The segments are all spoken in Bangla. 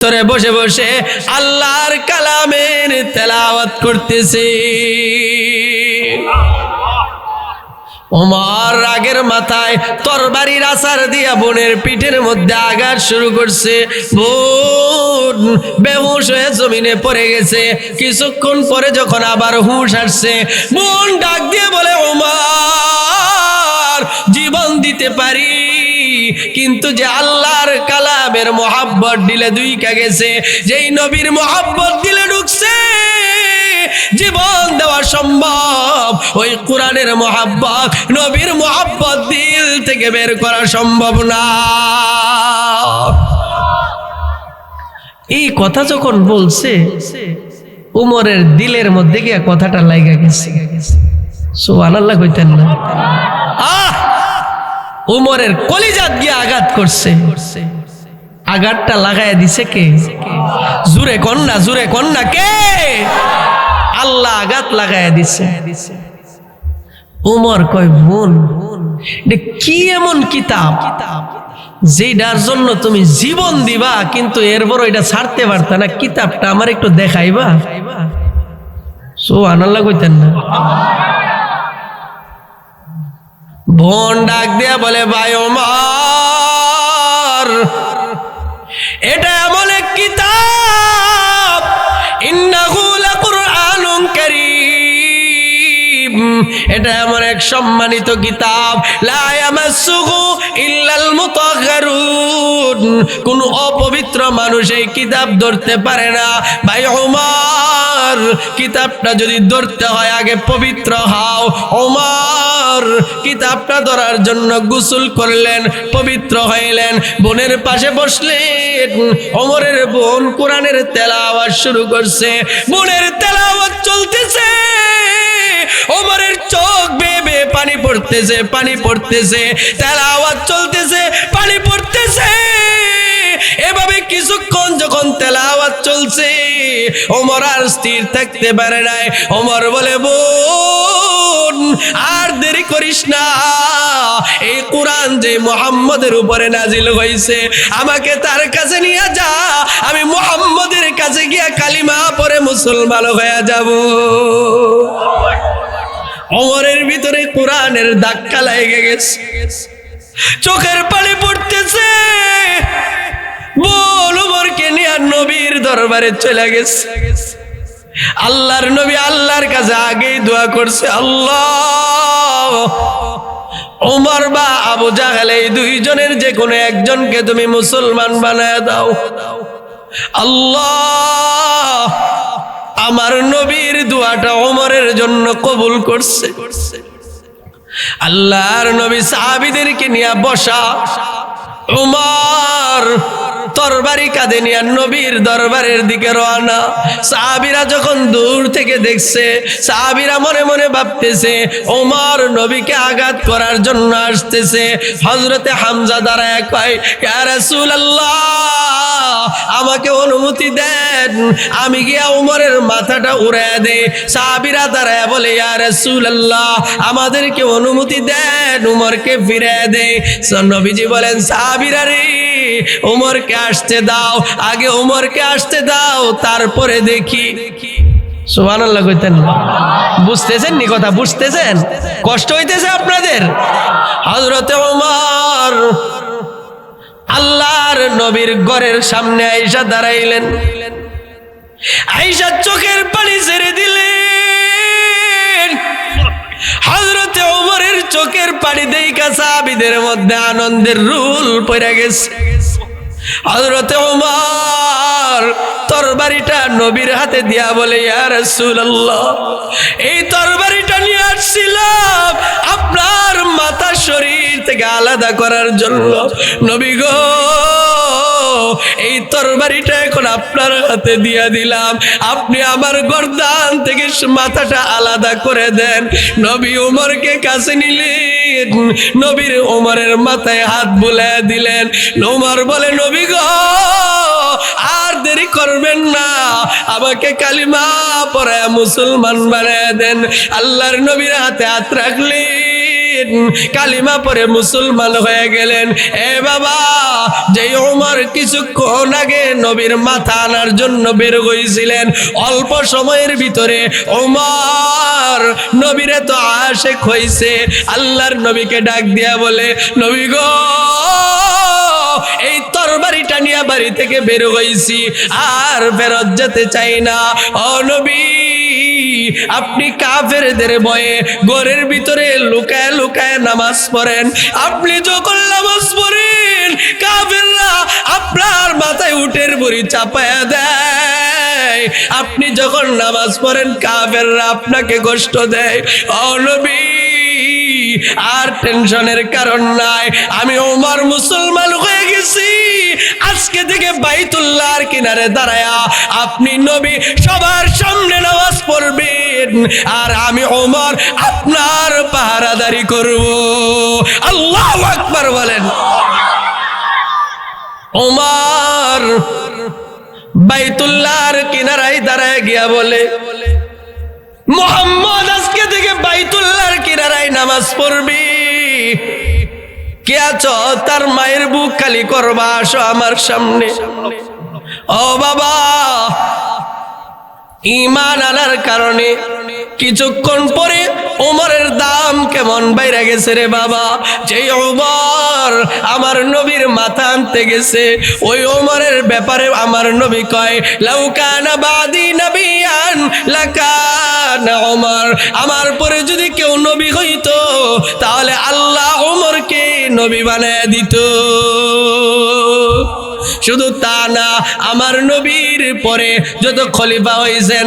তোরে বসে বসে আল্লাহর কালামের তেলাওয়াত করতেছে। ওমর রাগের মাথায় তরবারির আছাড় দিয়া বোনের পিঠের মধ্যে আঘাত শুরু করছে। বোন বেহুশ হয়ে জমিনে পড়ে গেছে। কিছুক্ষণ পরে যখন আবার হুঁশ আসছে, বোন ডাক দিয়ে বলে, ওমর জীবন দিতে পারি, কিন্তু যে আল্লাহর কালামের মোহাব্বত দিলে দুইকা গেছে, যেই নবীর মোহাব্বত দিলে ঢুকছে জীবন দেওয়া সম্ভব। ওই কোরআনের মোহাব্বত, নবীর মোহাব্বত দিল থেকে বের করা সম্ভব না। এই কথা যখন বলছে, উমরের দিলের মধ্যে গিয়ে কথাটা লাগা গেছে। সুবহানাল্লাহ কইতেন না? উমরের কলিজাত গিয়ে আঘাত করছে। আঘাতটা লাগায় দিছে কে? জুরে কন্যা, জুরে কন্যা কে? আল্লাহ আঘাত লাগায় দিছে। উমর কয়, বোন কি এমন কিতাব যেটার জন্য তুমি জীবন দিবা, কিন্তু এরপর এটা ছাড়তে পারতা না? কিতাবটা আমার একটু দেখাইবা? সুবহানাল্লাহ কইতেন না? বোন ডাক দিয়া বলে, ভাই ওমর, এটা এমন এক কিতাব, ইন্নাহু লাকুরআনুন কারীম, এটা এমন এক সম্মানিত কিতাব, লা ইয়ামাসসুহু ইল্লাল মুতাহহারুন, কোন অপবিত্র মানুষ এই কিতাব ধরতে পারে না। ভাই ওমর, কিতাবটা যদি ধরতে হয় আগে পবিত্র হও। ওমর কিতাবটা ধরার জন্য গোসল করলেন, পবিত্র হইলেন, বোনের পাশে বসলেন। ওমরের বোন কোরআনের তেলাওয়াত শুরু করছে। বোনের তেলাওয়াত চলতেছে, ওমরের চোখ বেয়ে বেয়ে পানি পড়তেছে, পানি পড়তেছে। তেলাওয়াত চলতেছে, পানি পড়তেছে। এভাবে কিছুক্ষণ যখন তেলাওয়াত চলছে, ওমর আর স্থির থাকতে পারে নাই। ওমর বলে, বোন আর দেরি করিস না, এই কোরআন যে মুহাম্মদের উপরে নাজিল হয়েছে, আমাকে তার কাছে নিয়ে যা, আমি মুহাম্মদের কাছে গিয়া কালিমা পড়ে মুসলমান হয়ে যাব। ওমরের ভিতরে কোরআনের ধাক্কা লেগে গেছে, চোখের পানি পড়তেছে। বল ওমরকে নিয়ে নবীর দরবারে চলে গেছে। আল্লাহর নবী আল্লাহর কাছে আগেই দোয়া করছে, আল্লাহ, ওমর বা আবু জাহেল এই দুইজনের যে কোনো একজনকে তুমি মুসলমান বানায় দাও। আল্লাহ আমার নবীর দোয়াটা ওমরের জন্য কবুল করছে। আল্লাহর নবী সাহাবীদেরকে নিয়ে বসা। ওমর তরবারি কাঁধে নিয়ে নবীর দরবারের দিকে রওনা। সাহাবীরা যখন দূর থেকে দেখছে, সাহাবীরা মনে মনে ভাবতেছে ওমর নবীকে আঘাত করার জন্য আসতেছে। হযরতে হামজা দাঁড়ায় কয়, ইয়া রাসূলুল্লাহ, আমাকে অনুমতি দেন, আমি গিয়া ওমরের মাথাটা উড়ায় দেই। সাহাবীরা দাঁড়ায় বলে, ইয়া রাসূলুল্লাহ, আমাদেরকে অনুমতি দেন, ওমরকে ফিরিয়ে দেই। নবীজি বলেন, সাহাবীরা রে, ওমরকে আসতে দাও, আগে ওমরকে আসতে দাও, তারপরে দেখি। সুবহানাল্লাহ কইতেন? বুঝতেছেন নি কথা? বুঝতেছেন? কষ্ট হইতেছে আপনাদের? হযরতে ওমর আল্লাহর নবীর ঘরের সামনে আয়েশা দাঁড়াইলেন। আয়েশা চোখের পানি ছেড়ে দিলেন। হযরতে ওমরের চোখের পানি দেইখা সাহাবীদের মধ্যে আনন্দের রুল পড়ে গেছে। হযরতে ওমর তরবারিটা নবীর হাতে দিয়া বলে, ইয়া রাসূলুল্লাহ, এই তরবারিটা নিয়ে আসছিলাম আপনার মাথা শরীর থেকে আলাদা করার জন্য। নবী গো, এই তরবারিটা এখন আপনার হাতে দিয়া দিলাম, আপনি আমার গর্দান থেকে মাথাটা আলাদা করে দেন। নবী ওমরকে কাছে নিলেন, নবীর ওমরের মাথায় হাত বুলায় দিলেন। ওমর বলে, নবী গো, আর দেরি করবেন না, আমাকে কালিমা পড়ায় মুসলমান বানায় দেন। আল্লাহর নবীর হাতে হাত রাখলেন। কালিমা পড়ে মুসলমান হয়ে গেলেন। এ বাবা, যে ওমর কিছুক্ষণ আগে নবীর মাথা আনার জন্য বের হয়েছিলেন, অল্প সময়ের ভিতরে ওমর নবীরে তো আশেক হইছে। আল্লাহর নবীকে ডাক দিয়া বলে, নবী গো, এই তরবারিটা নিয়ে বাড়ি থেকে বের হইছি, আর ফেরত যেতে চাই না। ও নবী, আপনি কাফেরদের ভয়ে ঘরের ভিতরে লুকায় লুকায় নামাজ পড়েন। আপনি যখন নামাজ পড়েন, কাফেররা আপনার মাথায় উটের বুড়ি চাপায়া দেয়। আপনি যখন নামাজ পড়েন, কাফেররা আপনাকে কষ্ট দেয়। ও নবী, আর টেনশনের কারণ নাই, আমি ওমর মুসলমান হয়ে গেছি। আজকে থেকে বাইতুল্লাহর কিনারে দাঁড়ায়া আপনি নবী সবার সামনে নামাজ পড়বেন, আর আমি ওমর আপনার পাহারাদারি করব। আল্লাহু আকবার বলেন। ওমর বাইতুল্লাহর কিনারায় দাঁড়ায় গিয়া বলে, মুহাম্মদ আজকে থেকে বাইতুল্লাহর কিনারায় নামাজ পড়বি। কে আছো? তার মায়ের বুক খালি করবা, আসো আমার সামনে। ও বাবা, ঈমান আনার কারণে কিছুক্ষণ পরে ওমরের দাম কেমন বাইরে গেছে রে বাবা। যেই ওমর আমার নবীর মাথা আনতে গেছে, ওই ওমরের ব্যাপারে আমার নবী কয়, লাউ কানা বাদি নবিয়ান লাকানা ওমর। আমার পরে যদি কেউ নবী হইতো, তাহলে আল্লাহ ওমরকে নবী বানায় দিত। শুধু তা না, আমার নবীর পরে যত খলিফা হয়েছেন,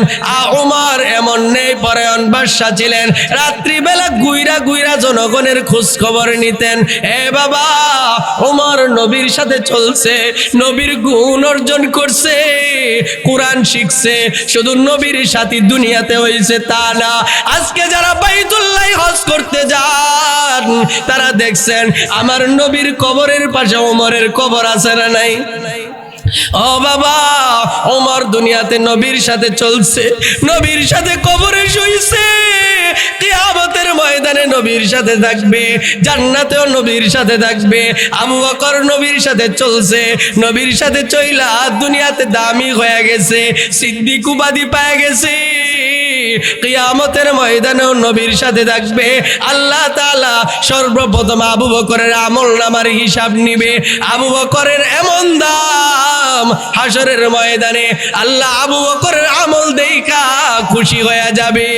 ওমর এমন নেই পরায়ণ বাদশা ছিলেন। রাত্রিবেলা গুইরা গুইরা জনগণের খোঁজ খবর নিতেন। এ বাবা, ওমর নবীর সাথে চলছে, নবীর গুণ অর্জন করছে, কোরআন শিখছে। শুধু নবীর সাথী দুনিয়াতে হয়েছে তা না, আজকে যারা বাইতুল্লাহ হজ করতে যান, তারা দেখছেন আমার নবীর কবরের পাশে ওমরের কবর আছে না নাই? ও বাবা, ওমর দুনিয়াতে নবীর সাথে চলছে, নবীর সাথে কবরে শুইছে, কিয়ামতের ময়দানে নবীর সাথে থাকবে, জান্নাতেও নবীর সাথে থাকবে। আবু বকর নবীর সাথে চলছে, নবীর সাথে চইলা দুনিয়াতে দামি হয়ে গেছে, সিদ্দিক উপাধি পায় গেছে, কিয়ামতের ময়দানেও নবীর সাথে থাকবে। আল্লাহ তাআলা সর্বপ্রথম আবু বকরের আমলনামার হিসাব নিবে। আবু বকরের এমন দাম, হাসরের ময়দানে আল্লাহ আবু বকরের আমল দেখা খুশি হয়ে যাবে।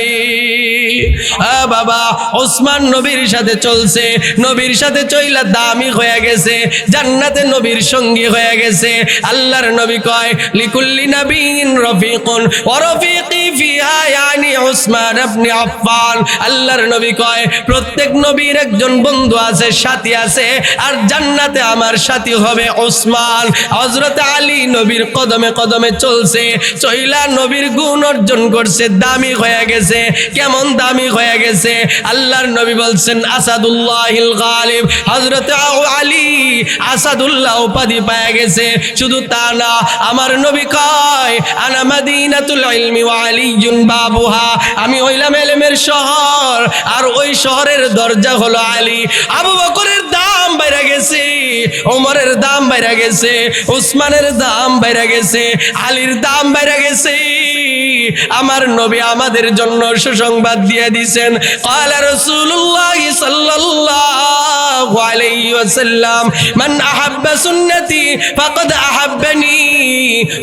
বাবা, ওসমান নবীর সাথে চলছে, নবীর সাথে চইলা দামি হয়ে গেছে, জান্নাতে নবীর সঙ্গী হয়ে গেছে। আল্লাহর নবী কয়, লিকুল্লি নবিয়্যিন রফিকুন ওয়া রফিকি ফিহা ইয়ানি উসমান ইবনে আফফান। আল্লাহর নবী কয়, প্রত্যেক নবীর একজন বন্ধু আছে, সাথী আছে, আর জান্নাতে আমার সাথী হবে ওসমান। হযরত আলী নবীর কদমে কদমে চলছে, চইলা নবীর গুণ অর্জন করছে, দামি হয়ে গেছে। কেমন দামি হয়ে গেছে? আল্লাহর নবী বলছেন, আসাদুল্লাহিল গালিব। হযরত আলী আসাদুল্লাহ উপাধি পেয়ে গেছে। শুধু তা না, আমার নবী কয়, আনা মাদিনাতুল ইলমি ওয়া আলিয়্যুন বাবুহা। আমি হইলাম ইলমের শহর, আর ওই শহরের দরজা হলো আলী। আবু বকরের দাম বাইরে গেছে, ওমরের দাম বাইরে গেছে, উসমানের দাম বাইরে গেছে, আলীর দাম বাইরে গেছে। আমার নবী আমাদের জন্য সুসংবাদ দিয়ে দিয়েছেন। ক্বালা রাসূলুল্লাহ সাল্লাল্লাহু আলাইহি ওয়াসাল্লাম, মান আহাব্বা সুন্নতি ফাকাদ আহাব্বানি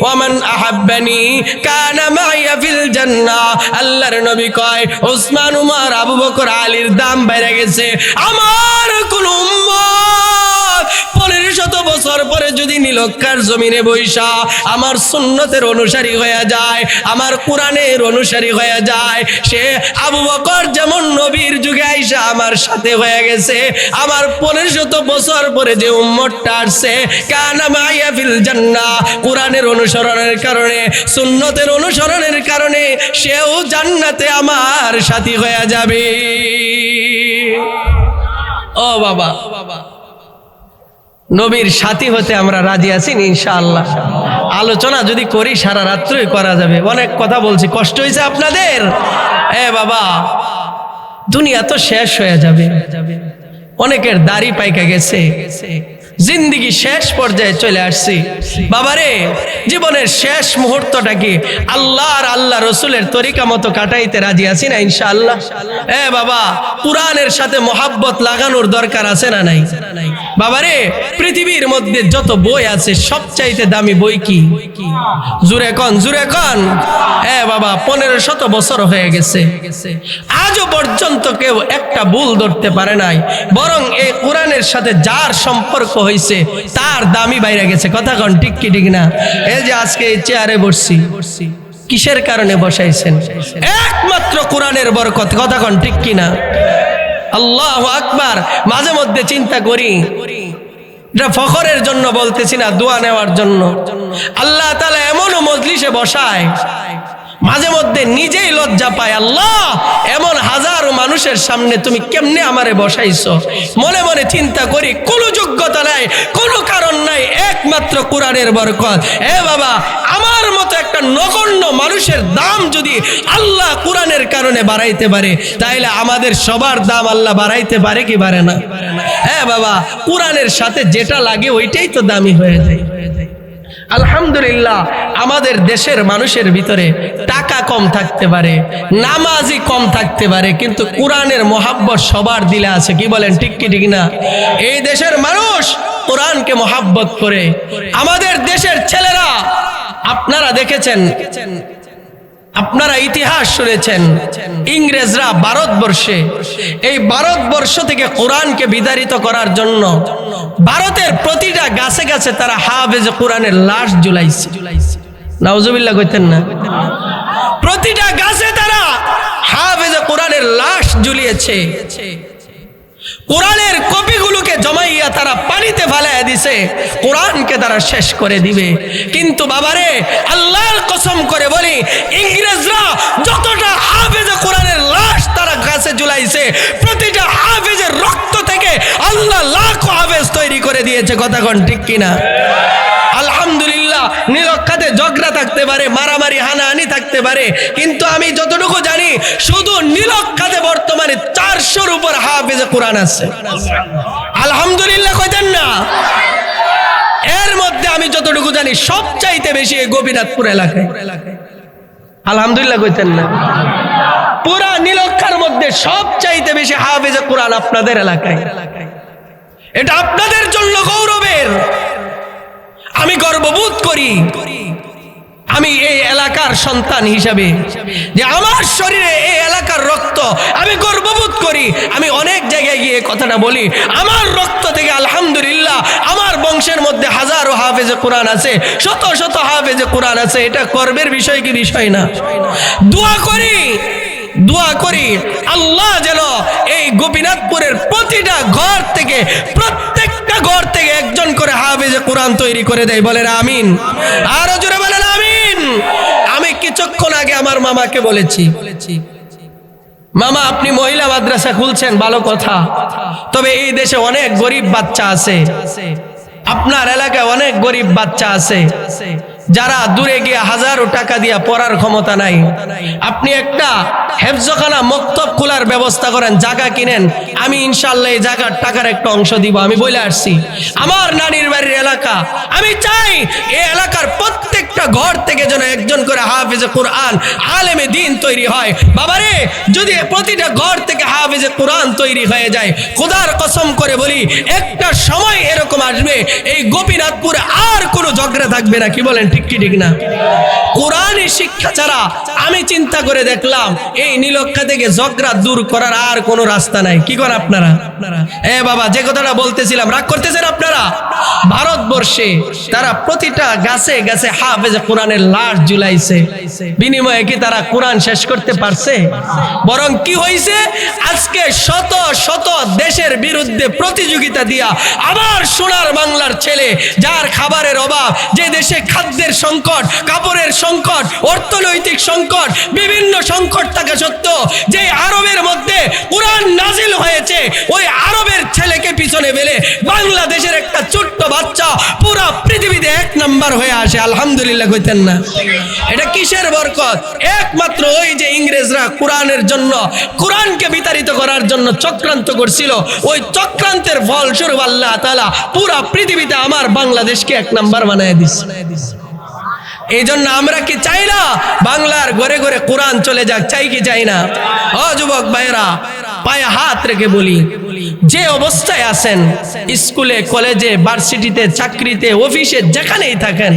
ওয়া মান আহাব্বানি কানা মাইয়া ফিল জান্নাহ। আল্লাহর নবী কয়, ওসমান, উমর, আবু বকর, আলীর দাম বেড়ে গেছে। আমার কোন উম্মত 1500 বছর পরে যদি নীলক্ষার জমিনে বৈশা আমার সুন্নতের অনুসারী হয়ে যায়, আমার কোরআনের অনুসারী হয়ে যায়, সে আবু বকর যেমন নবীর যুগে আইসা আমার সাথে হয়ে গেছে, আমার 1500 বছর পরে যে উম্মতটা আসছে, কানা মাইয়া ফিল জান্নাহ, কোরআনের অনুসরণের কারণে, সুন্নতের অনুসরণের কারণে সেও জান্নাতে আমার সাথী হয়ে যাবে। ও বাবা, নবীর সাথী হতে আমরা রাজি আছি ইনশাআল্লাহ। আলোচনা যদি করি সারা রাত্রই করা যাবে। অনেক কথা বলছি, কষ্ট হয়েছে আপনাদের? বাবা, দুনিয়া তো শেষ হয়ে যাবে, অনেকের দাড়ি পাইকা গেছে, জিন্দিগি শেষ পর্যায়ে চলে আসছি। বাবারে, জীবনের শেষ মুহূর্তটা কি আল্লাহ আর আল্লাহ রসুলের তরিকা মতো কাটাইতে রাজি আছি না ইনশাআল্লাহ? বাবা, কোরআনের সাথে মোহাব্বত লাগানোর দরকার আছে না নাই? বাবারে, পৃথিবীর মধ্যে যত বই আছে সবচাইতে দামি বই কি? জুরে কন, জুরে কন। বাবা, 1500 বছর হয়ে গেছে, আজও পর্যন্ত কেউ একটা ভুল ধরতে পারে নাই, বরং এই কোরআনের সাথে যার সম্পর্ক হয়েছে তার দামি বাইরে গেছে। কথা কন ঠিক কি ঠিক না? এই যে আজকে এই চেয়ারে বসছি, কিসের কারণে বসাইছেন? একমাত্র কোরআনের বরকত। কথা কন ঠিক কি না? আল্লাহু আকবার। মাঝে মধ্যে চিন্তা করি, এটা ফখরের জন্য বলতেছি না, দোয়া নেওয়ার জন্য। আল্লাহ তাআলা এমনও মজলিসে বসায়, মাঝে মধ্যে নিজেই লজ্জা পায়, আল্লাহ এমন হাজারো মানুষের সামনে তুমি কেমনে আমারে বসাইছো। মনে মনে চিন্তা করি, কোনো যোগ্যতা নাই, কোনো কারণ নাই, একমাত্র কোরআনের বরকত। বাবা, আমার মতো একটা নগণ্য মানুষের দাম যদি আল্লাহ কোরআনের কারণে বাড়াইতে পারে, তাইলে আমাদের সবার দাম আল্লাহ বাড়াইতে পারে কি পারে না? বাবা, কোরআনের সাথে যেটা লাগে ওইটাই তো দামি হয়ে যায়। আলহামদুলিল্লাহ, আমাদের দেশের মানুষের ভিতরে টাকা কম থাকতে পারে, নামাজি কম থাকতে পারে, কিন্তু কোরআনের মহাব্বত সবার দিলে আছে। কি বলেন ঠিক কি ঠিক না? এই দেশের মানুষ কোরআনকে মহাব্বত করে। আমাদের দেশের ছেলেরা, আপনারা দেখেছেন, আপনারা ইতিহাস শুনেছেন, ইংরেজরা ভারতবর্ষে, এই ভারতবর্ষ থেকে কোরআনকে বিতাড়িত করার জন্য ভারতের প্রতিটা গাছে গাছে তারা হাফেজ কোরআনের লাশ ঝুলাইছে। নাউজুবিল্লাহ কইতেন না? প্রতিটা গাছে তারা হাফেজ কোরআনের লাশ ঝুলিয়েছে। কোরআনের কপিগুলোকে জমাইয়া তারা পানিতে ফেলাইয়া দিছে, কোরআনকে তারা শেষ করে দিবে। কিন্তু বাবারে, আল্লাহর কসম করে বলি, ইংরেজরা যতটা হাফেজ কোরআনের লাশ তারা গাছে ঝুলাইছে, প্রতিটা হাফেজের রক্ত থেকে আল্লাহ লাখো হাফেজ তৈরি করে দিয়েছে। কথা কোন ঠিক কিনা? আলহামদুলিল্লাহ, নিরক্ষাতে ঝগড়া থাকতে পারে, মারামারি হানাহানি থাকতে পারে, কিন্তু আমি যতটুকু জানি শুধু নীলক্ষাতে বর্তমানে 400-র উপর হাফেজ কোরআন আছে। আলহামদুলিল্লাহ কইতেন না? এর মধ্যে আমি যতটুকু জানি সবচাইতে বেশি এই গোপীনাথপুর এলাকায়। আলহামদুলিল্লাহ কইতেন না? পুরা নীলক্ষার মধ্যে সবচাইতে বেশি হাফেজ কোরআন আপনাদের এলাকায়। এটা আপনাদের জন্য গৌরবের। আমি গর্ববোধ করি, আমি এই এলাকার সন্তান হিসাবে, যে আমার শরীরে এই এলাকার রক্ত, আমি গর্ববোধ করি। আমি অনেক জায়গায় গিয়ে কথাটা বলি, আমার রক্ত থেকে আলহামদুলিল্লাহ আমার বংশের মধ্যে হাজারো হাফেজে কোরআন আছে, শত শত হাফেজে কোরআন আছে। এটা গর্বের বিষয় কি বিষয় না? দোয়া করি, দোয়া করি আল্লাহ যেন এই গোপীনাথপুরের প্রতিটা ঘর থেকে, প্রত্যেকটা ঘর থেকে একজন করে হাফেজে কোরআন তৈরি করে দেয়। বলেন আমিন। আরো জোরে বলেন আমিন। আমি কিছুক্ষণ আগে আমার মামাকে বলেছি, মামা আপনি মহিলা মাদ্রাসা খুলছেন, ভালো কথা, তবে এই দেশে অনেক গরিব বাচ্চা আছে, আপনার এলাকায় অনেক গরিব বাচ্চা আছে যারা দূরে গিয়ে হাজারো টাকা দিয়ে পড়ার ক্ষমতা নাই। আপনি একটা হেফজখানা মক্তব খোলার ব্যবস্থা করেন, জায়গা কিনেন, আমি ইনশাআল্লাহ এই জায়গার টাকার একটা অংশ দিব। আমি বলে আসছি, আমার নানির বাড়ির এলাকা, আমি চাই এই এলাকার প্রত্যেকটা ঘর থেকে যেন একজন করে হাফেজে কোরআন, আলেমে দ্বীন তৈরি হয়। বাবারে, যদি প্রতিটা ঘর থেকে হাফেজে কোরআন তৈরি হয়ে যায়, খোদার কসম করে বলি, একটা সময় এরকম আসবে এই গোপীনাথপুরে আর কোনো ঝগড়া থাকবে না। কি বলেন ঠিক কি ঠিক না? কোরআনের শিক্ষা ছাড়া আমি চিন্তা করে দেখলাম এই নীলক্ষা থেকে ঝগড়া দূর করার আর কোনো রাস্তা নাই। কি করেন আপনারা? বাবা, যে কথাটা বলতেছিলাম, রাগ করতেছেন আপনারা? ভারতবর্ষে তারা প্রতিটা গাছে গাছে হাফেজে কোরআনের লাশ ঝুলাইছে, বিনিময়ে কি তারা কোরআন শেষ করতে পারছে? বরং কি হয়েছে, আজকে শত শত দেশের বিরুদ্ধে প্রতিযোগিতা দিয়া আবার সোনার বাংলার ছেলে, যার খাবারের অভাব, যে দেশে খাদ্যের সংকট, কাপড়ের সংকট, অর্থনৈতিক সংকট, বিভিন্ন সংকট থাকা সত্ত্বেও যে আরবের মধ্যে কোরআন নাজিল হয়েছে, ওই আরবের ছেলেকে পিছনে ফেলে বাংলাদেশের একটা ছোট্ট বাচ্চা পুরা পৃথিবীতে 1 নাম্বার হয়ে আসে। আলহামদুলিল্লাহ কইতেন না? এটা কিসের বরকত? একমাত্র ওই যে ইংরেজরা কোরআনের জন্য, কোরআনকে বিতাড়িত করার জন্য চক্রান্ত করছিল, ওই চক্রান্তের ফলস্বরূপ আল্লাহ তাআলা পুরা পৃথিবীতে আমার বাংলাদেশকে 1 নাম্বার বানায় দিচ্ছে। এই জন্য আমরা কি চাই না বাংলার ঘরে ঘরে কোরআন চলে যাক? চাই কি চাই না? ও যুবক ভাইরা, পায়ে হাত রেখে বলি, যে অবস্থায় আছেন, স্কুলে, কলেজে, ভার্সিটিতে, চাকরিতে, অফিসে, যেখানেই থাকেন,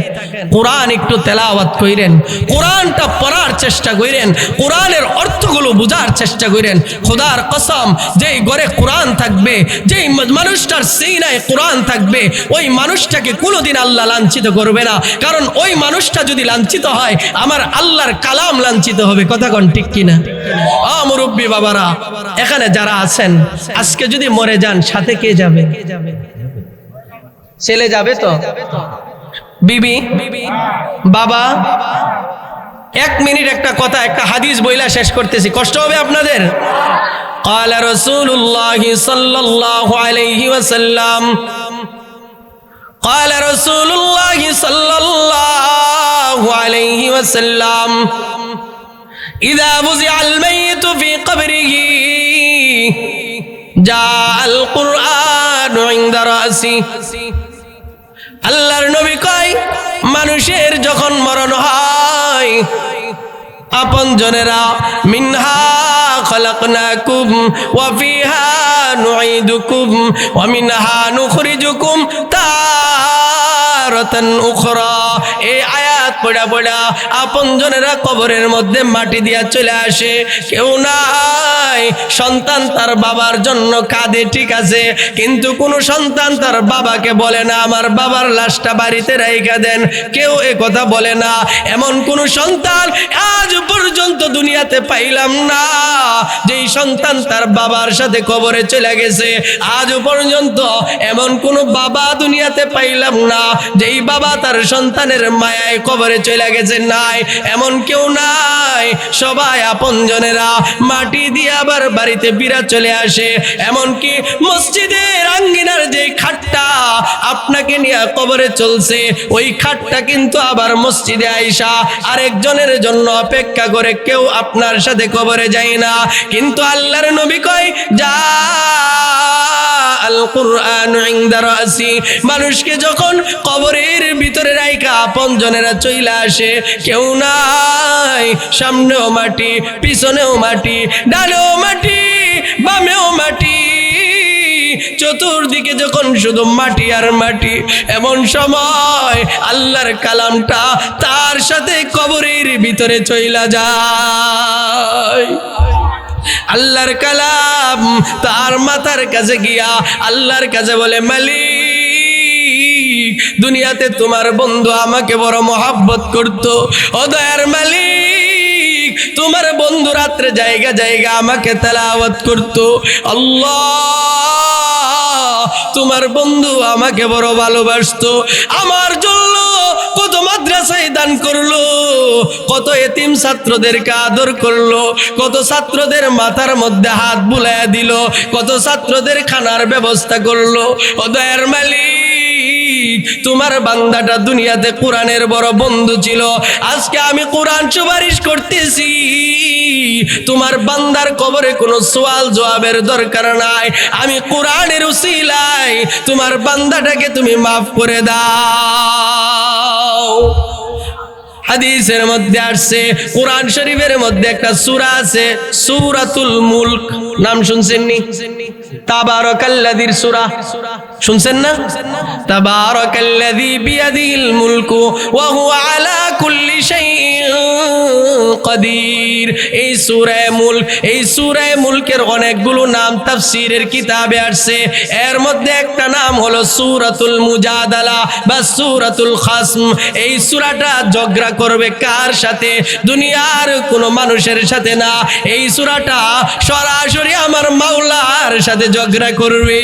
কোরআন একটু তেলাওয়াত কইরেন, কোরআনটা পড়ার চেষ্টা কইরেন, কোরআনের অর্থগুলো বুঝার চেষ্টা কইরেন। খোদার কসম, যেই ঘরে কোরআন থাকবে, যেই মানুষটার সিনায় কোরআন থাকবে, ওই মানুষটাকে কোনোদিন আল্লাহ লাঞ্ছিত করবে না। কারণ ওই মানুষটা যদি লাঞ্ছিত হয়, আমার আল্লাহর কালাম লাঞ্ছিত হবে। কথা কোন ঠিক কিনা? মুরব্বী বাবারা, এখানে যারা আছেন, আজকে যদি মরে যান, সাথে কে যাবে? ছেলে যাবে তো? বিবি, বাবা? 1 মিনিট একটা কথা, একটা হাদিস বইলা শেষ করতেছি, কষ্ট হবে আপনাদের। قال رسول الله صلى الله عليه وسلم قال رسول الله صلى الله عليه وسلم إذا وضع الميت في قبره جاء القرآن عند رأسه। আল্লাহর নবী কয়, মানুষের যখন মরণ হয়, আপনজনেরা মিনহা খালাকনাকুম ওয়া ফিহা নুঈদুকুম ওয়া মিনহা নুখরিজুকুম তারাতান উখরা। এই আয়াত পড়া পড়া আপনজনেরা কবরের মধ্যে মাটি দিয়া চলে আসে। কেউ নাই, সন্তান তার বাবার জন্য কাঁদে, ঠিক আছে, কিন্তু কোন সন্তান তার বাবাকে বলে না আমার বাবার লাশটা বাড়িতে রাইখা দেন। কেউ এ কথা বলে না। এমন কোন সন্তান আজ পর্যন্ত দুনিয়াতে পাইলাম না যেই সন্তান তার বাবার সাথে কবরে চলে গেছে। আজ পর্যন্ত এমন কোন বাবা দুনিয়াতে পাইলাম না যেই বাবা তার সন্তানের মায়ায় কবরে চলে গেছে। নাই, এমন কেউ নাই। সবাই আপনজনেরা মাটি দিয়ে আবার বাড়িতে ফিরা চলে আসে। এমনকি মসজিদের আঙ্গিনার যে খাটটা আপনাকে নিয়ে কবরে চলছে, ওই খাটটা কিন্তু আবার মসজিদে আইসা আরেকজনের জন্য অপেক্ষা করে। কেউ আপনার সাথে কবরে যায় না, কিন্তু আল্লাহর নবী কয় যা আল কুরআন ইনদা রাসি। মানুষকে যখন কবরের ভিতরে রাইখা আপনজনেরা চইলা আসে, কেউ নাই, সামনেও মাটি, পিছনেও মাটি, ডানেও মাটি, বামেও মাটি, চতুর্দিকে যখন শুধু মাটি আর মাটি, এমন সময় আল্লাহর কালামটা তার সাথে কবরের ভিতরে চইলা যায়। আল্লাহর কালাম তার মাথার কাছে গিয়া আল্লাহর কাছে বলে, মালিক, দুনিয়াতে তোমার বন্ধু আমাকে বড় মহব্বত করতো। ও দয়ার মালিক, তোমার বন্ধু রাত্রে জায়গা জায়গা আমাকে তেলাওয়াত করতো। আল্লাহ, তোমার বন্ধু আমাকে বড় ভালোবাসতো। আমার জন্য কত মাদ্রাসায় দান করলো, কত এতিম ছাত্রদেরকে আদর করলো, কত ছাত্রদের মাথার মধ্যে হাত বুলাইয়া দিল, কত ছাত্রদের খানার ব্যবস্থা করলো। ও দয়ার মালিক, তোমার বান্দাটা দুনিয়াতে কোরআনের বড় বন্ধু ছিল। আজকে আমি কোরআন সুপারিশ করতেছি, তোমার বান্দার কবরে কোনো সওয়াল জবাবের দরকার নাই। আমি কোরআনের উসিলায় তোমার বান্দাটাকে তুমি মাফ করে দাও। হাদিসের মধ্যে আসছে, কোরআন শরীফের মধ্যে একটা সূরা আছে, সূরাতুল মুলক। নাম শুনছেন নি? তাবারাকাল্লাযীর সূরা শুনছেন না? তাবারাকাল্লাযী বিয়াদিহিল মুলকু ওয়া হুয়া আলা কুল্লি শাইইন কাদির। এই সূরা মুলক, এই সূরা মুলকের অনেকগুলো নাম তাফসীরের কিতাবে আসছে। এর মধ্যে একটা নাম হলো সূরাতুল মুজাদালা বা সূরাতুল খাসম। এই সূরাটা ঝগড়া করবে কার সাথে? দুনিয়ার কোনো মানুষের সাথে না। এই সূরাটা সরাসরি আমার মাওলার সাথে ঝগড়া করবে।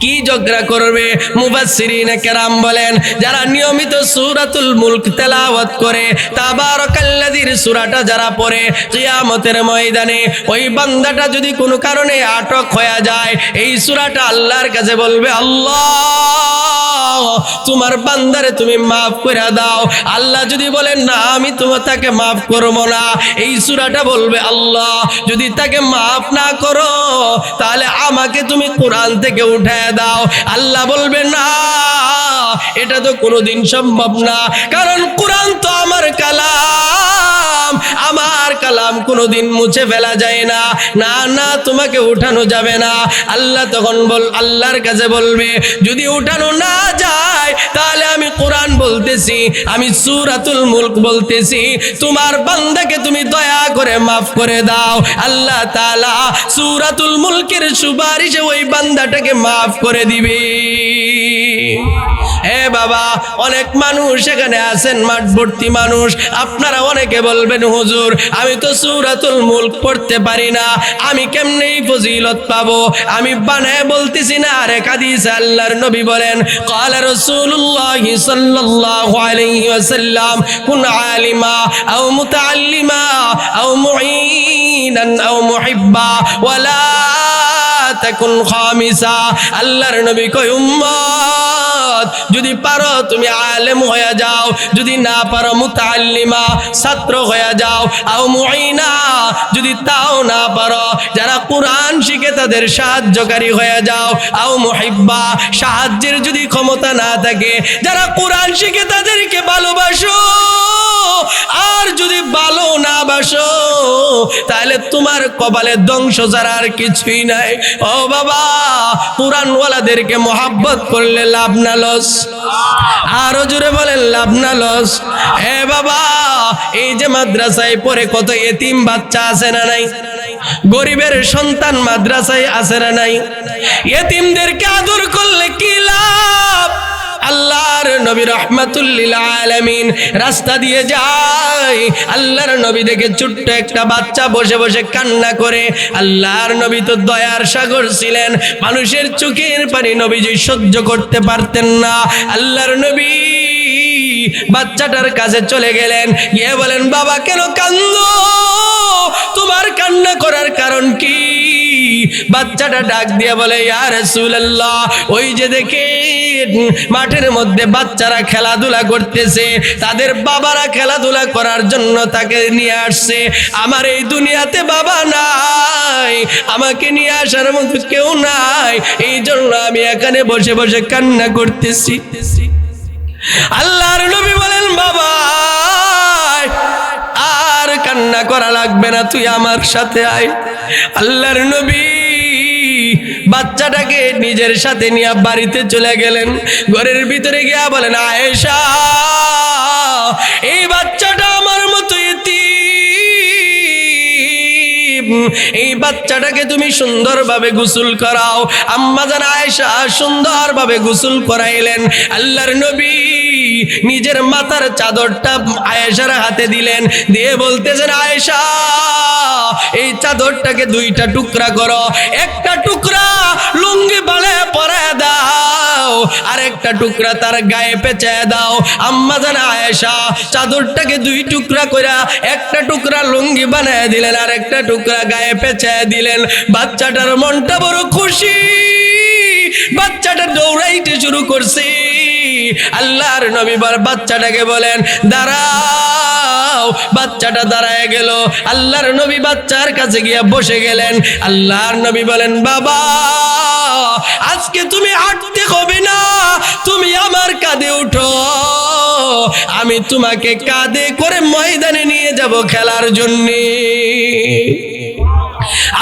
কি ঝগড়া করবে? মুফাসসিরিনে কেরাম বলেন, যারা নিয়মিত সূরাতুল মুলক তেলাওয়াত করে, তাবারাকাল্লাযীর সূরাটা যারা পড়ে, কিয়ামতের ময়দানে ওই বান্দাটা যদি কোনো কারণে আটক হয়ে যায়, এই সূরাটা আল্লাহর কাছে বলবে, আল্লাহ তোমার বান্দারে তুমি মাফ করে দাও। আল্লাহ যদি বলেন না আমি তাকে মাফ করব না, এই সূরাটা বলবে, আল্লাহ যদি তাকে মাফ না করো তাহলে আমাকে তুমি কোরআন থেকে উঠায় দাও। আল্লাহ বলবে না, এটা তো কোনোদিন সম্ভব না, কারণ কোরআন তো আমার কালাম, আমার কালাম কোনোদিন মুছে ফেলা যায় না। না না, তোমাকে উঠানো যাবে না। আল্লাহ তখন আল্লাহর কাছে বলবে, যদি উঠানো না যায় তাহলে আমি কোরআন বলতেছি, আমি সূরাতুল মুলক বলতেছি, তোমার বান্দাকে তুমি দয়া করে মাফ করে দাও। আল্লাহ তাআলা সূরাতুল মুলকের সুপারিশে ওই বান্দাটাকে মাফ করে দিবে। হে বাবা, অনেক মানুষ এখানে আছেন, মাঠ ভর্তি মানুষ। আপনারা অনেকে বলবেন, হুজুর আমি তো সূরাতুল মুলক পড়তে পারি না, আমি কেমনে ফজিলত পাবো? আমি বানায় বলতেছি না, আর এক হাদিসে আল্লাহর নবী বলেন, ক্বালা রাসূলুল্লাহ সাল্লাল্লাহু আলাইহি ওয়াসাল্লাম, কুন আলিমা আও মুতাআল্লিমা আও মুঈনান আও মুহিব্বা ওয়ালা তাকুন খামিসা। আল্লাহর নবী কয়, উম্মত যদি পারো তুমি আলেম হয়ে যাও, যদি না পারো মুতাআল্লিমা ছাত্র হয়ে যাও, আও মুঈনা যদি তাও না পারো যারা কোরআন শিখে তাদের সাহায্যকারী হয়ে যাও, আও মুহিব্বা সাহায্যের যদি ক্ষমতা না থাকে যারা কোরআন শিখে তাদেরকে ভালোবাসো। আর যদি ভালো না বাসো তাহলে তোমার কপালে ধ্বংস ছাড়া আর কিছুই নাই। ও বাবা, কোরআনওয়ালাদেরকে মহব্বত করলে লাভ না লস? আরো জোরে বলেন, লাভ না লস? হে বাবা, এই যে মাদ্রাসায় পড়ে কত এতিম বাচ্চা আছে না নাই? গরিবের সন্তান মাদ্রাসায় আছে না নাই? এতিমদেরকে আদর করলে কি লাভ? আল্লাহর নবী রাহমাতুল লিল আলামিন রাস্তা দিয়ে যায়, আল্লাহর নবী দেখে ছোট্ট একটা বাচ্চা বসে বসে কান্না করে। আল্লাহর নবী তো দয়ার সাগর ছিলেন, মানুষের চোখের পানি নবীজি সহ্য করতে পারতেন না। আল্লাহর নবী বাচ্চাটার কাছে চলে গেলেন, গিয়ে বলেন, বাবা কেন কান্দো? তোমার কান্না করার কারণ কি? বাচ্চাটা ডাক দিয়ে বলে, ইয়া রাসূলুল্লাহ, ওই যে দেখেন মাঠের মধ্যে বাচ্চারা খেলাধুলা করতেছে, তাদের বাবারা খেলাধুলা করার জন্য তাকে নিয়ে আসছে। আমার এই দুনিয়াতে বাবা নাই, আমাকে নিয়ে আসার মতো কেউ নাই, এই জন্য আমি এখানে বসে বসে কান্না করতেছি। আল্লাহর নবী বলেন, বাবা আর কান্না করা লাগবে না, তুই আমার সাথে আয়। আল্লাহর নবী বাচ্চাটাকে নিজের সাথে নিয়ে বাড়িতে চলে গেলেন। ঘরের ভিতরে গিয়া বলেন, আয়েশা এই বাচ্চাটা আমার মতো এতিম, এই বাচ্চাটাকে তুমি সুন্দরভাবে গোসল করাও। আম্মা জান আয়েশা সুন্দরভাবে গোসল করাইলেন। আল্লাহর নবী নিজের মাথার চাদরটা আয়েশার হাতে দিলেন, দিয়ে বলতেছেন, আয়েশা এই চাদরটাকে দুইটা টুকরা করো, একটা টুকরা লুঙ্গি বানায় পরায় দাও, আর একটা টুকরা তার গায়ে পেঁচায় দাও। আম্মা জান আয়েশা চাদরটাকে দুই টুকরা করে একটা টুকরা লুঙ্গি বানায় দিলেন, আর একটা টুকরা গায়ে পেঁচায় দিলেন। বাচ্চাটার মনটা বড় খুশি, বাচ্চাটা দৌড়াইতে শুরু করছে। আল্লাহর নবী বাচ্চাটাকে বলেন, দাঁড়াও। বাচ্চাটা দাঁড়ায় গেল। আল্লাহর নবী বাচ্চার কাছে গিয়ে বসে গেলেন। আল্লাহর নবী বলেন, বাবা আজকে তুমি হাঁটতে হবে না, তুমি আমার কাঁধে উঠো, আমি তোমাকে কাঁধে করে ময়দানে নিয়ে যাব খেলার জন্যে।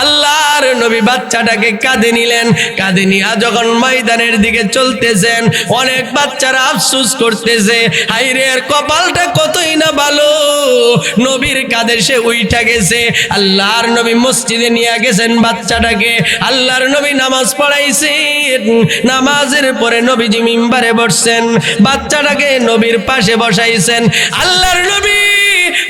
আল্লাহর নবী বাচ্চাটাকে কাঁধে নিলেন। কাঁধে নিয়ে যখন ময়দানের দিকে চলতেছেন, অনেক বাচ্চারা আফসোস করতেছে, হায়রে এর কপালটা কতই না ভালো, নবীর কাঁধে সে উইঠা গেছে। আল্লাহর নবী মসজিদে নিয়ে গেছেন বাচ্চাটাকে। আল্লাহর নবী নামাজ পড়াইছেন। নামাজের পরে নবীজি মিম্বারে বসছেন, বাচ্চাটাকে নবীর পাশে বসাইছেন। আল্লাহর নবী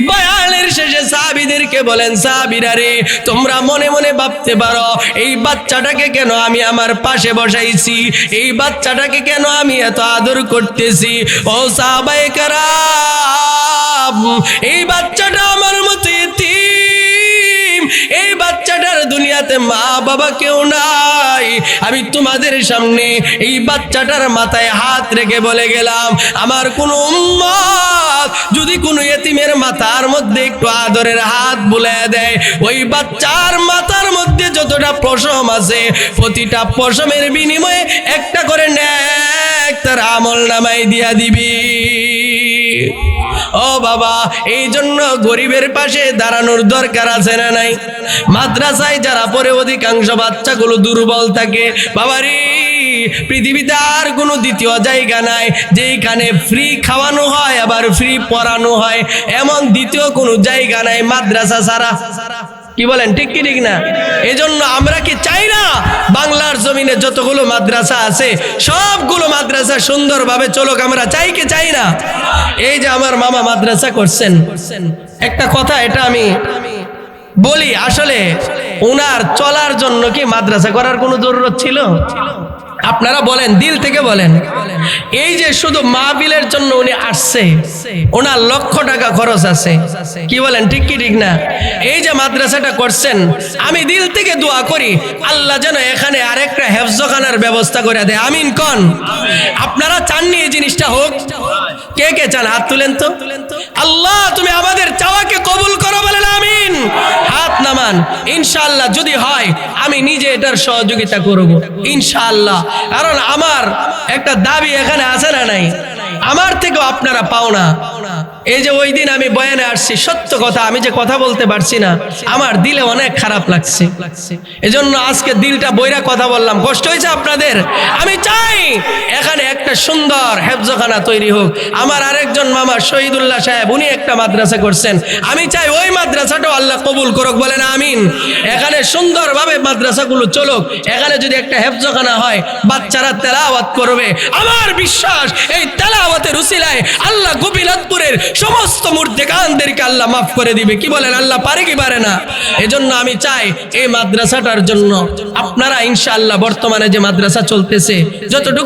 বয়ানের শেষে সাহাবীদেরকে বলেন, সাহাবীরা রে, তোমরা মনে মনে ভাবতে পারো এই বাচ্চাটাকে কেন আমি আমার পাশে বসাইছি, এই বাচ্চাটাকে কেন আমি এত আদর করতেছি। ও সাহাবায়ে কেরাম, এই বাচ্চাটা আমার মতো এতিম, এই বাচ্চাটার দুনিয়াতে মা বাবা কেউ নাই। আমি তোমাদের সামনে এই বাচ্চাটার মাথায় হাত রেখে বলে গেলাম, আমার কোনো উম্মত যদি কোনো এতিমের মাথার মধ্যে একটু আদরের হাত বুলায় দেয়, ওই বাচ্চার মাথার মধ্যে যতটা পশম আছে প্রতিটা পশমের বিনিময়ে একটা করে নেক তার আমল নামাই দিয়া দিবি। ও বাবা, এই জন্য গরিবের পাশে দাঁড়ানোর দরকার আছে না নাই? মাদ্রাসায় যারা পড়ে অধিকাংশ বাচ্চাগুলো দুর্বল থাকে। বাবারে, পৃথিবীতে আর কোনো দ্বিতীয় জায়গা নাই যেখানে ফ্রি খাওয়ানো হয় আবার ফ্রি পড়ানো হয়, এমন দ্বিতীয় কোনো জায়গা নাই মাদ্রাসা ছাড়া। কি বলেন, ঠিক কি ঠিক না? এজন্য আমরা কি চাই না বাংলার জমিনে যতগুলো মাদ্রাসা আছে সবগুলো মাদ্রাসা সুন্দরভাবে চলুক? আমরা চাই কি চাই না? এই যে আমার মামা মাদ্রাসা করছেন, একটা কথা এটা আমি বলি, আসলে ওনার চলার জন্য কি মাদ্রাসা করার কোনো জরুরত ছিল? আপনারা বলেন, দিল থেকে বলেন। এই যে শুধু মাহফিলের জন্য উনি আসছে, ওনার লক্ষ টাকা খরচ আছে। কি বলেন, ঠিক কি ঠিক না? এই যে মাদ্রাসাটা করছেন, আমি দিল থেকে দোয়া করি আল্লাহ যেন এখানে আরেকটা হেফজখানার ব্যবস্থা করে দেয়। আমিন কোন? আপনারা চাননি এই জিনিসটা হোক? কে কে চান হাত তুলেন তো। আল্লাহ তুমি আমাদের চাওয়াকে কবুল করো, বলেন আমিন। হাত নামান। ইনশাআল্লাহ যদি হয় আমি নিজে এটার সহযোগিতা করব ইনশাআল্লাহ। কারণ আমার একটা দাবি এখানে আছে না নাই? আমার থেকেও আপনারা পাও না। এই যে ওই দিন আমি বয়ানে আসছি, সত্য কথা, আমি যে কথা বলতে পারছি না, আমার দিলে অনেক খারাপ লাগছে। এজন্য আজকে দিলটা বইরা কথা বললাম। কষ্ট হয়েছে আপনাদের? আমি চাই এখানে একটা সুন্দর হেফজখানা তৈরি হোক। আমার আরেকজন মামা শহীদুল্লাহ সাহেব, উনি একটা মাদ্রাসা করছেন, আমি চাই ওই মাদ্রাসাটাও আল্লাহ কবুল করুক, বলেন আমিন। এখানে সুন্দরভাবে মাদ্রাসাগুলো চলুক। এখানে যদি একটা হেফজখানা হয়, বাচ্চারা তেলাওয়াত করবে, আমার বিশ্বাস এই তেলাওয়াতের উসিলায় আল্লাহ গোপীনাথপুরের সমস্ত মুর্দেকানদেরকে আল্লাহ মাফ করে দিবে। কি বলেন, আল্লাহ পারে কি পারে না? এজন্য আমি চাই এই মাদ্রাসাটার জন্য আপনারা ইনশাআল্লাহ বর্তমানে যে মাদ্রাসা চলতেছে যতটুকু